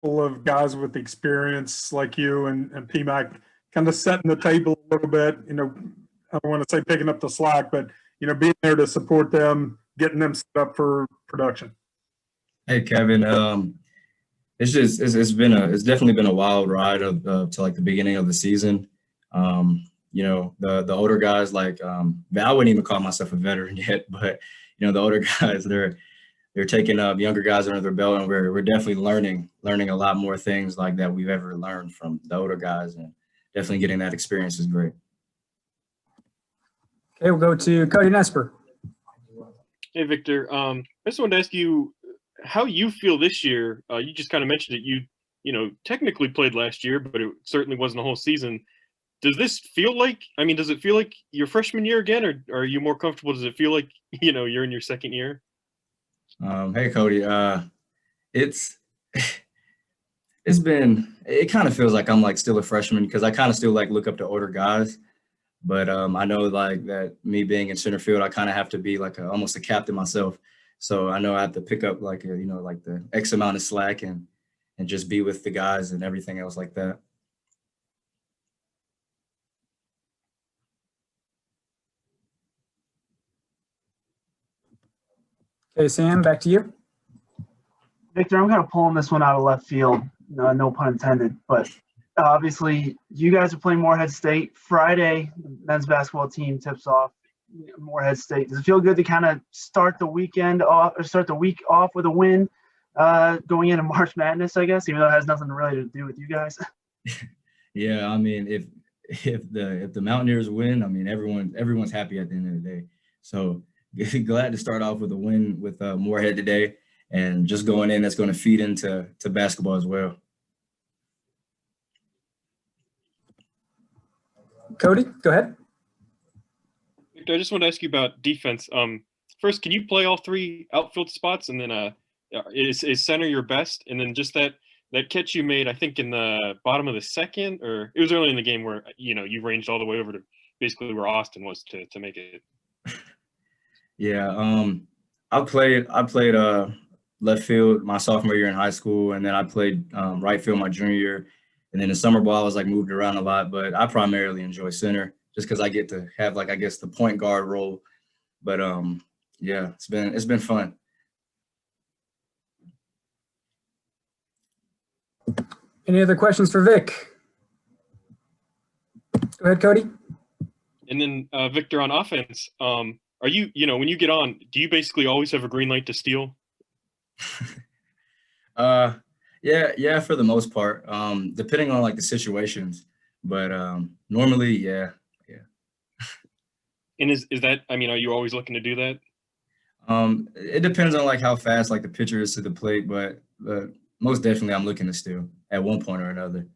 full of guys with experience like you and PMAC, kind of setting the table a little bit. I don't want to say picking up the slack, but being there to support them, getting them set up for production. Hey Kevin, it's definitely been a wild ride to like the beginning of the season. The older guys like I wouldn't even call myself a veteran yet, but the older guys they're taking up younger guys under their belt, and we're definitely learning a lot more things like that we've ever learned from the older guys, and definitely getting that experience is great. Okay, we'll go to Cody Nesper. Hey Victor, I just wanted to ask you how you feel this year. You just kind of mentioned it. You technically played last year, but it certainly wasn't a whole season. Does this feel like? Does it feel like your freshman year again, or are you more comfortable? Does it feel like you're in your second year? Hey Cody, it kind of feels like I'm like still a freshman because I kind of still like look up to older guys, but I know like that me being in center field, I kind of have to be like almost a captain myself. So I know I have to pick up like like the X amount of slack and just be with the guys and everything else like that. Okay, Sam, back to you. Victor, I'm kind of pulling this one out of left field, no pun intended, but obviously you guys are playing Morehead State Friday. The men's basketball team tips off Morehead State. Does it feel good to kind of start the week off with a win going into March Madness, I guess, even though it has nothing really to do with you guys? Yeah, if the Mountaineers win, everyone's happy at the end of the day. So glad to start off with a win with Morehead today, and just going in, that's going to feed into basketball as well. Cody, go ahead. Victor, I just want to ask you about defense. First, can you play all three outfield spots, and then is center your best? And then just that catch you made, I think in the bottom of the second, or it was early in the game where you ranged all the way over to basically where Austin was to make it. Yeah, I played left field my sophomore year in high school, and then I played right field my junior year, and then in summer ball I was like moved around a lot, but I primarily enjoy center just because I get to have like I guess the point guard role. But yeah, it's been fun. Any other questions for Vic? Go ahead, Cody. And then Victor, on offense, are you when you get on, do you basically always have a green light to steal? Yeah, for the most part. Depending on like the situations, but normally, yeah. And is that? Are you always looking to do that? It depends on like how fast like the pitcher is to the plate, but most definitely I'm looking to steal at one point or another.